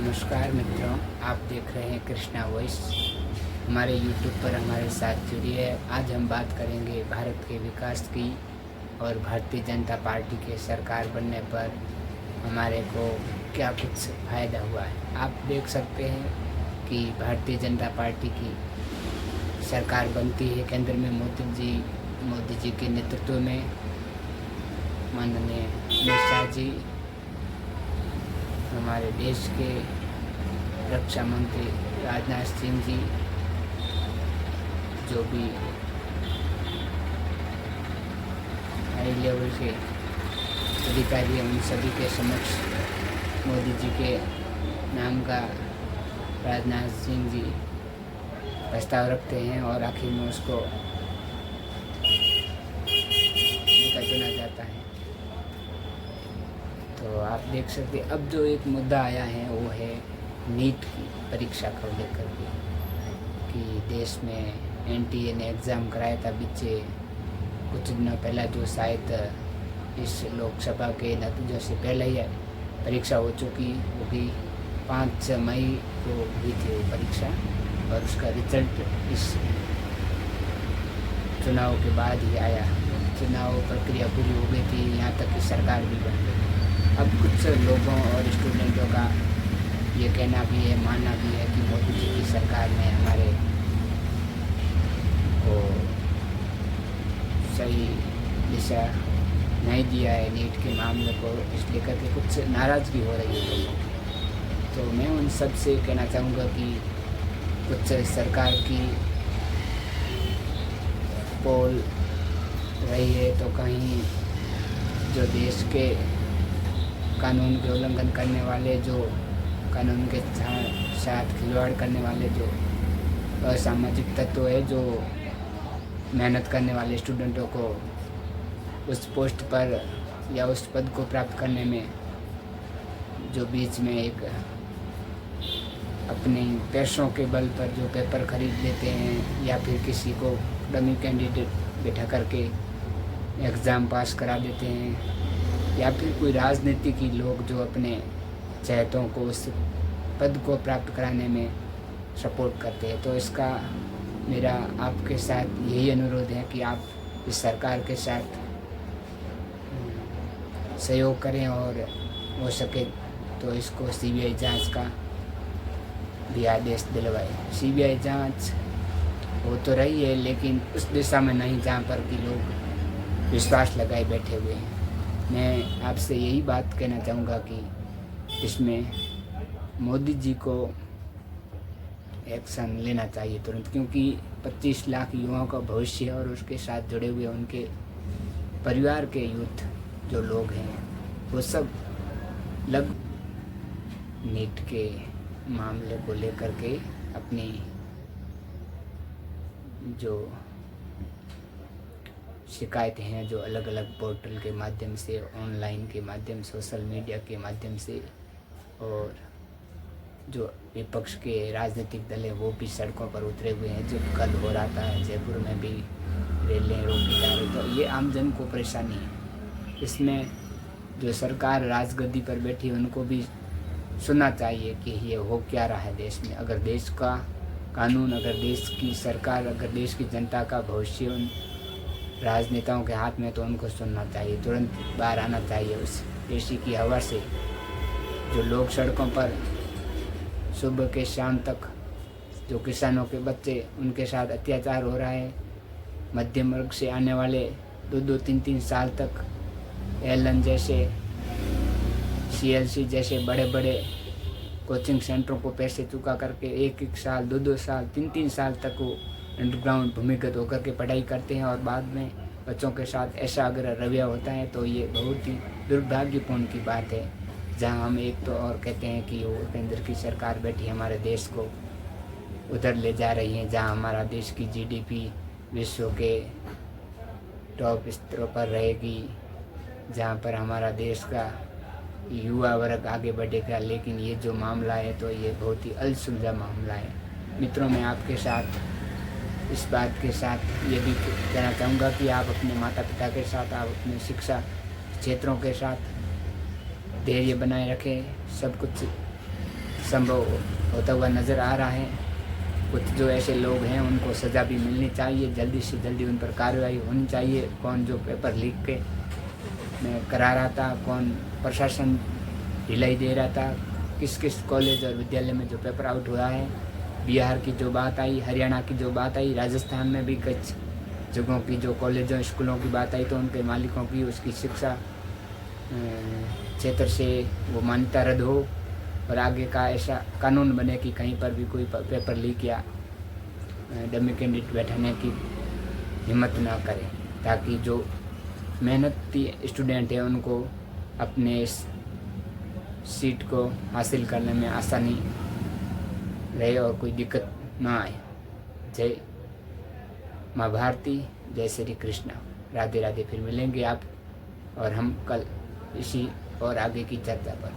नमस्कार मित्रों, आप देख रहे हैं कृष्णा वॉइस। हमारे यूट्यूब पर हमारे साथ जुड़िए। आज हम बात करेंगे भारत के विकास की और भारतीय जनता पार्टी के सरकार बनने पर हमारे को क्या कुछ फ़ायदा हुआ है। आप देख सकते हैं कि भारतीय जनता पार्टी की सरकार बनती है केंद्र में मोदी जी के नेतृत्व में। माननीय अमित शाह जी हमारे देश के रक्षा मंत्री, राजनाथ सिंह जी, जो भी हाई लेवल के अधिकारी हैं, उन सभी के समक्ष मोदी जी के नाम का राजनाथ सिंह जी प्रस्ताव रखते हैं और आखिर में उसको चुना जाता है। तो आप देख सकते हैं अब जो एक मुद्दा आया है वो है नीट की परीक्षा को लेकर के, कि देश में एनटीए ने एग्ज़ाम कराया था पीछे कुछ दिनों पहला, जो शायद इस लोकसभा के नतीजों से पहले ही परीक्षा हो चुकी होगी। 5 मई को हुई थी वो परीक्षा और उसका रिजल्ट इस चुनाव के बाद ही आया। चुनाव प्रक्रिया पूरी हो गई थी, यहाँ तक कि सरकार भी बन गई। अब कुछ लोगों और स्टूडेंटों का ये कहना भी है, मानना भी है कि मोदी जी की सरकार ने हमारे को सही दिशा नहीं दिया है नीट के मामले को, इसलिए करके कुछ नाराज़गी हो रही है लोगों की। तो मैं उन सब से कहना चाहूँगा कि कुछ सरकार की पोल रही है तो कहीं जो देश के कानून के उल्लंघन करने वाले, जो कानून के साथ खिलवाड़ करने वाले जो असामाजिक तत्व है, जो मेहनत करने वाले स्टूडेंटों को उस पोस्ट पर या उस पद को प्राप्त करने में जो बीच में एक अपने पैसों के बल पर जो पेपर खरीद लेते हैं या फिर किसी को डमी कैंडिडेट बैठा करके एग्ज़ाम पास करा देते हैं, या फिर कोई राजनीतिक लोग जो अपने चहेतों को उस पद को प्राप्त कराने में सपोर्ट करते हैं। तो इसका मेरा आपके साथ यही अनुरोध है कि आप इस सरकार के साथ सहयोग करें और हो सके तो इसको सीबीआई जांच का भी आदेश दिलवाए। सीबीआई जांच हो तो रही है लेकिन उस दिशा में नहीं जहाँ पर कि लोग विश्वास लगाए बैठे हुए हैं। मैं आपसे यही बात कहना चाहूँगा कि इसमें मोदी जी को एक्शन लेना चाहिए तुरंत, क्योंकि 25 लाख युवाओं का भविष्य और उसके साथ जुड़े हुए उनके परिवार के यूथ जो लोग हैं वो सब नीट के मामले को लेकर के अपनी जो शिकायतें हैं, जो अलग अलग पोर्टल के माध्यम से, ऑनलाइन के माध्यम, सोशल मीडिया के माध्यम से, और जो विपक्ष के राजनीतिक दल हैं वो भी सड़कों पर उतरे हुए हैं। जो कल हो रहा था जयपुर में भी रेलें रोकी जा रही, तो ये आम जन को परेशानी है। इसमें जो सरकार राजगद्दी पर बैठी उनको भी सुनना चाहिए कि ये हो क्या रहा है देश में। अगर देश का कानून, अगर देश की सरकार, अगर देश की जनता का भविष्य उन राजनेताओं के हाथ में, तो उनको सुनना चाहिए, तुरंत बाहर आना चाहिए उस एसी की हवा से। जो लोग सड़कों पर सुबह के शाम तक, जो किसानों के बच्चे, उनके साथ अत्याचार हो रहा है, मध्यम वर्ग से आने वाले 2-2, 3-3 साल तक एलन जैसे, सीएलसी जैसे बड़े बड़े कोचिंग सेंटरों को पैसे चुका करके 1-1 साल, 2-2 साल, 3-3 साल तक वो अंडरग्राउंड भूमिगत होकर के पढ़ाई करते हैं और बाद में बच्चों के साथ ऐसा अगर रवैया होता है तो ये बहुत ही दुर्भाग्यपूर्ण की बात है। जहां हम एक तो और कहते हैं कि वो केंद्र की सरकार बैठी हमारे देश को उधर ले जा रही है, जहां हमारा देश की जीडीपी विश्व के टॉप स्तरों पर रहेगी, जहां पर हमारा देश का युवा वर्ग आगे बढ़ेगा। लेकिन ये जो मामला है तो ये बहुत ही अलसुलझा मामला है। मित्रों, मैं आपके साथ इस बात के साथ ये भी कहना चाहूँगा कि आप अपने माता पिता के साथ, आप अपने शिक्षा क्षेत्रों के साथ धैर्य बनाए रखें। सब कुछ संभव होता हुआ नज़र आ रहा है। कुछ जो ऐसे लोग हैं उनको सज़ा भी मिलनी चाहिए, जल्दी से जल्दी उन पर कार्रवाई होनी चाहिए। कौन जो पेपर लीक के करा रहा था, कौन प्रशासन ढिलाई दे रहा था, किस किस कॉलेज और विद्यालय में जो पेपर आउट हुआ है। बिहार की जो बात आई, हरियाणा की जो बात आई, राजस्थान में भी कुछ जगहों की जो कॉलेजों स्कूलों की बात आई, तो उनके मालिकों की उसकी शिक्षा क्षेत्र से वो मान्यता रद्द हो और आगे का ऐसा कानून बने कि कहीं पर भी कोई पेपर लीक या डमी कैंडिडेट बैठाने की हिम्मत ना करे, ताकि जो मेहनती स्टूडेंट है उनको अपने इस सीट को हासिल करने में आसानी रहे और कोई दिक्कत ना आए। जय माँ भारती, जय श्री कृष्ण, राधे राधे। फिर मिलेंगे आप और हम कल इसी और आगे की चर्चा पर।